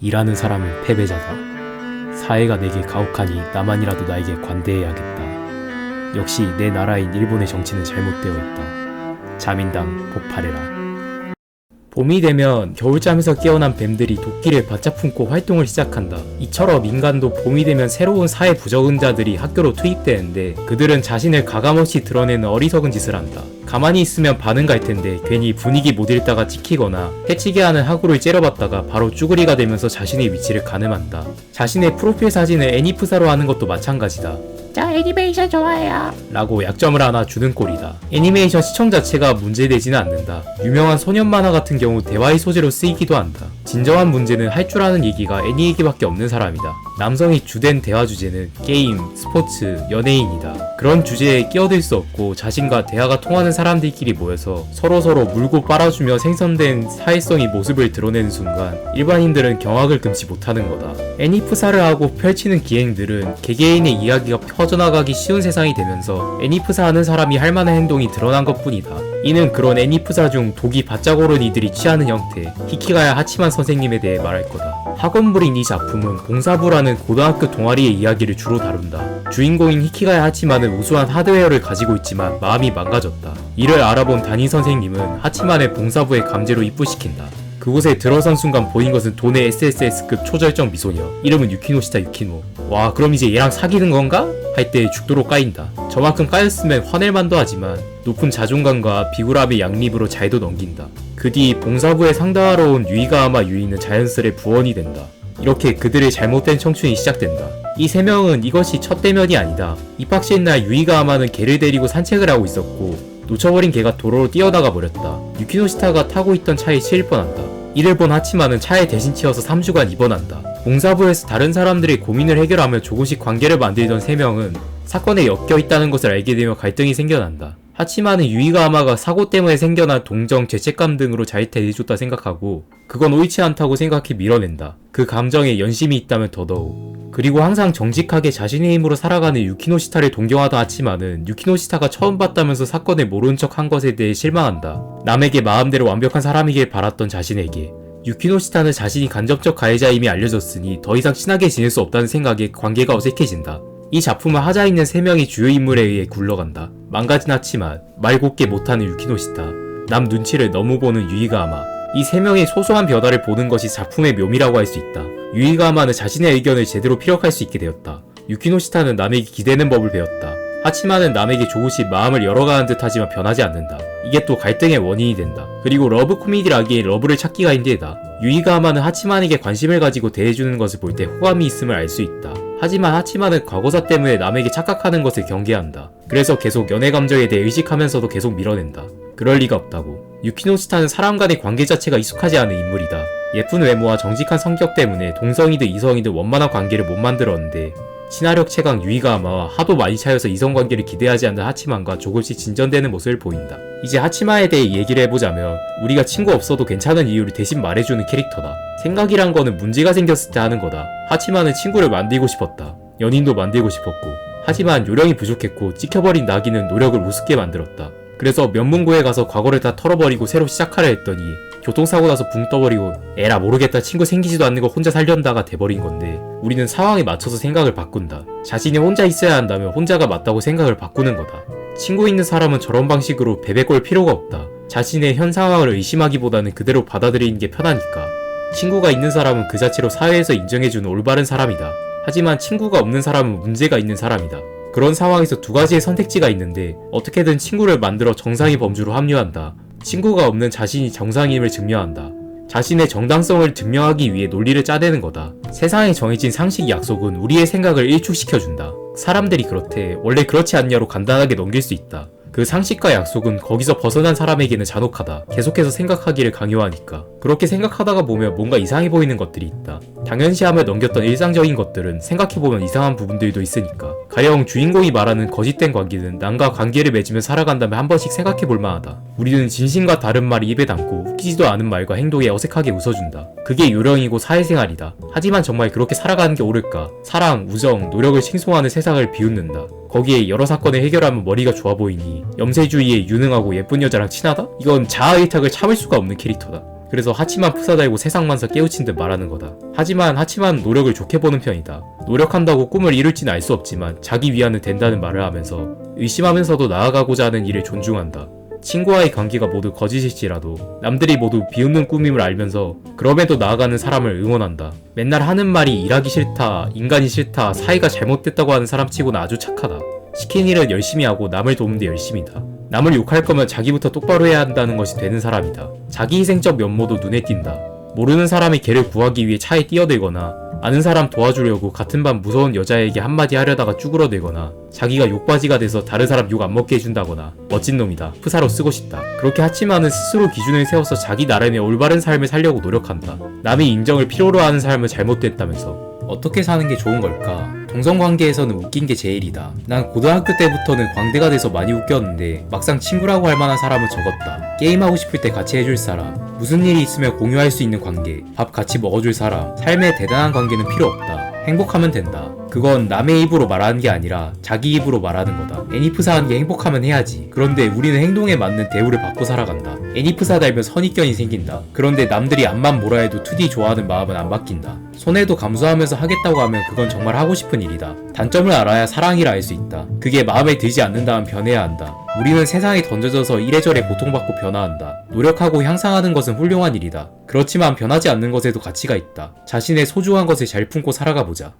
일하는 사람은 패배자다. 사회가 내게 가혹하니 나만이라도 나에게 관대해야겠다. 역시 내 나라인 일본의 정치는 잘못되어 있다. 자민당 폭발해라. 봄이 되면 겨울잠에서 깨어난 뱀들이 도끼를 바짝 품고 활동을 시작한다. 이처럼 인간도 봄이 되면 새로운 사회 부적응자들이 학교로 투입되는데 그들은 자신을 가감없이 드러내는 어리석은 짓을 한다. 가만히 있으면 반응 갈 텐데 괜히 분위기 못 읽다가 찍히거나 해치게 하는 학우를 째려봤다가 바로 쭈그리가 되면서 자신의 위치를 가늠한다. 자신의 프로필 사진을 애니프사로 하는 것도 마찬가지다. 저 애니메이션 좋아해요 라고 약점을 하나 주는 꼴이다. 애니메이션 시청 자체가 문제되지는 않는다. 유명한 소년 만화 같은 경우 대화의 소재로 쓰이기도 한다. 진정한 문제는 할 줄 아는 얘기가 애니 얘기밖에 없는 사람이다. 남성이 주된 대화 주제는 게임, 스포츠, 연예인이다. 그런 주제에 끼어들 수 없고 자신과 대화가 통하는 사람들끼리 모여서 서로서로 물고 빨아주며 생성된 사회성의 모습을 드러내는 순간 일반인들은 경악을 금치 못하는 거다. 애니프사를 하고 펼치는 기행들은 개개인의 이야기가 퍼져나가기 쉬운 세상이 되면서 애니프사 하는 사람이 할 만한 행동이 드러난 것뿐이다. 이는 그런 애니프사 중 독이 바짝 오른 이들이 취하는 형태, 히키가야 하치만 선생님에 대해 말할 거다. 학원물인 이 작품은 봉사부라는 고등학교 동아리의 이야기를 주로 다룬다. 주인공인 히키가야 하치만은 우수한 하드웨어를 가지고 있지만 마음이 망가졌다. 이를 알아본 담임 선생님은 하치만을 봉사부에 강제로 입부시킨다. 그곳에 들어선 순간 보인 것은 돈의 SSS급 초절정 미소녀. 이름은 유키노시타 유키노. 와, 그럼 이제 얘랑 사귀는 건가? 할 때 죽도록 까인다. 저만큼 까였으면 화낼만도 하지만 높은 자존감과 비굴함의 양립으로 잘도 넘긴다. 그 뒤 봉사부에 상담하러 온 유이가하마 유이는 자연스레 부원이 된다. 이렇게 그들의 잘못된 청춘이 시작된다. 이 세 명은 이것이 첫 대면이 아니다. 입학시인 날 유이가하마는 개를 데리고 산책을 하고 있었고 놓쳐버린 개가 도로로 뛰어나가 버렸다. 유키노시타가 타고 있던 차에 치일 뻔한다. 이를 본 하치마는 차에 대신 치여서 3주간 입원한다. 봉사부에서 다른 사람들의 고민을 해결하며 조금씩 관계를 만들던 세 명은 사건에 엮여 있다는 것을 알게 되며 갈등이 생겨난다. 하치마는 유이가하마가 사고 때문에 생겨난 동정, 죄책감 등으로 잘 대해줬다 생각하고 그건 옳지 않다고 생각해 밀어낸다. 그 감정에 연심이 있다면 더더욱. 그리고 항상 정직하게 자신의 힘으로 살아가는 유키노시타를 동경하다 하치마는 유키노시타가 처음 봤다면서 사건에 모른 척 한 것에 대해 실망한다. 남에게 마음대로 완벽한 사람이길 바랐던 자신에게. 유키노시타는 자신이 간접적 가해자임이 알려졌으니 더 이상 친하게 지낼 수 없다는 생각에 관계가 어색해진다. 이 작품은 하자에 있는 3명의 주요 인물에 의해 굴러간다. 망가진 하치만, 말 곱게 못하는 유키노시타, 남 눈치를 너무 보는 유이가하마. 이 3명의 소소한 변화를 보는 것이 작품의 묘미라고 할 수 있다. 유이가하마는 자신의 의견을 제대로 피력할 수 있게 되었다. 유키노시타는 남에게 기대는 법을 배웠다. 하치마는 남에게 조금씩 마음을 열어가는 듯 하지만 변하지 않는다. 이게 또 갈등의 원인이 된다. 그리고 러브 코미디라기에 러브를 찾기가 힘들다. 유이가하마는 하치만에게 관심을 가지고 대해주는 것을 볼 때 호감이 있음을 알 수 있다. 하지만 하치마는 과거사 때문에 남에게 착각하는 것을 경계한다. 그래서 계속 연애 감정에 대해 의식하면서도 계속 밀어낸다. 그럴 리가 없다고. 유키노시타는 사람 간의 관계 자체가 익숙하지 않은 인물이다. 예쁜 외모와 정직한 성격 때문에 동성이든 이성이든 원만한 관계를 못 만들었는데 친화력 최강 유이가하마와 하도 많이 차여서 이성관계를 기대하지 않는 하치만과 조금씩 진전되는 모습을 보인다. 이제 하치마에 대해 얘기를 해보자면 우리가 친구 없어도 괜찮은 이유를 대신 말해주는 캐릭터다. 생각이란 거는 문제가 생겼을 때 하는 거다. 하치마는 친구를 만들고 싶었다. 연인도 만들고 싶었고 하지만 요령이 부족했고 찍혀버린 나기는 노력을 우습게 만들었다. 그래서 면문고에 가서 과거를 다 털어버리고 새로 시작하려 했더니 교통사고 나서 붕 떠버리고 에라 모르겠다 친구 생기지도 않는 거 혼자 살련다가 돼버린 건데 우리는 상황에 맞춰서 생각을 바꾼다. 자신이 혼자 있어야 한다면 혼자가 맞다고 생각을 바꾸는 거다. 친구 있는 사람은 저런 방식으로 베베꼴 필요가 없다. 자신의 현 상황을 의심하기보다는 그대로 받아들이는 게 편하니까. 친구가 있는 사람은 그 자체로 사회에서 인정해주는 올바른 사람이다. 하지만 친구가 없는 사람은 문제가 있는 사람이다. 그런 상황에서 두 가지의 선택지가 있는데 어떻게든 친구를 만들어 정상의 범주로 합류한다. 친구가 없는 자신이 정상임을 증명한다. 자신의 정당성을 증명하기 위해 논리를 짜내는 거다. 세상에 정해진 상식 약속은 우리의 생각을 일축시켜준다. 사람들이 그렇대. 원래 그렇지 않냐로 간단하게 넘길 수 있다. 그 상식과 약속은 거기서 벗어난 사람에게는 잔혹하다. 계속해서 생각하기를 강요하니까. 그렇게 생각하다가 보면 뭔가 이상해 보이는 것들이 있다. 당연시함을 넘겼던 일상적인 것들은 생각해보면 이상한 부분들도 있으니까. 가령 주인공이 말하는 거짓된 관계는 남과 관계를 맺으며 살아간다면 한 번씩 생각해볼 만하다. 우리는 진심과 다른 말이 입에 담고 웃기지도 않은 말과 행동에 어색하게 웃어준다. 그게 요령이고 사회생활이다. 하지만 정말 그렇게 살아가는 게 옳을까? 사랑, 우정, 노력을 칭송하는 세상을 비웃는다. 거기에 여러 사건을 해결하면 머리가 좋아 보이니 염세주의에 유능하고 예쁜 여자랑 친하다? 이건 자아의탁을 참을 수가 없는 캐릭터다. 그래서 하치만 푸사달고 세상만사 깨우친 듯 말하는 거다. 하지만 하치만 노력을 좋게 보는 편이다. 노력한다고 꿈을 이룰지는 알 수 없지만 자기 위안은 된다는 말을 하면서 의심하면서도 나아가고자 하는 일을 존중한다. 친구와의 관계가 모두 거짓일지라도 남들이 모두 비웃는 꿈임을 알면서 그럼에도 나아가는 사람을 응원한다. 맨날 하는 말이 일하기 싫다, 인간이 싫다, 사이가 잘못됐다고 하는 사람치고는 아주 착하다. 시킨 일은 열심히 하고 남을 돕는데 열심이다. 남을 욕할 거면 자기부터 똑바로 해야 한다는 것이 되는 사람이다. 자기 희생적 면모도 눈에 띈다. 모르는 사람이 걔를 구하기 위해 차에 뛰어들거나 아는 사람 도와주려고 같은 반 무서운 여자에게 한마디 하려다가 쭈그러들거나 자기가 욕바지가 돼서 다른 사람 욕 안 먹게 해준다거나 멋진 놈이다. 푸사로 쓰고 싶다. 그렇게 하지만은 스스로 기준을 세워서 자기 나름의 올바른 삶을 살려고 노력한다. 남의 인정을 필요로 하는 삶은 잘못됐다면서. 어떻게 사는 게 좋은 걸까? 동성관계에서는 웃긴 게 제일이다. 난 고등학교 때부터는 광대가 돼서 많이 웃겼는데 막상 친구라고 할 만한 사람은 적었다. 게임하고 싶을 때 같이 해줄 사람, 무슨 일이 있으면 공유할 수 있는 관계, 밥 같이 먹어줄 사람, 삶에 대단한 관계는 필요 없다. 행복하면 된다. 그건 남의 입으로 말하는 게 아니라 자기 입으로 말하는 거다. 애니프사한 게 행복하면 해야지. 그런데 우리는 행동에 맞는 대우를 받고 살아간다. 애니프사 달면 선입견이 생긴다. 그런데 남들이 앞만 뭐라 해도 2D 좋아하는 마음은 안 바뀐다. 손해도 감수하면서 하겠다고 하면 그건 정말 하고 싶은 일이다. 단점을 알아야 사랑이라 알 수 있다. 그게 마음에 들지 않는다면 변해야 한다. 우리는 세상에 던져져서 이래저래 고통받고 변화한다. 노력하고 향상하는 것은 훌륭한 일이다. 그렇지만 변하지 않는 것에도 가치가 있다. 자신의 소중한 것을 잘 품고 살아가 보자.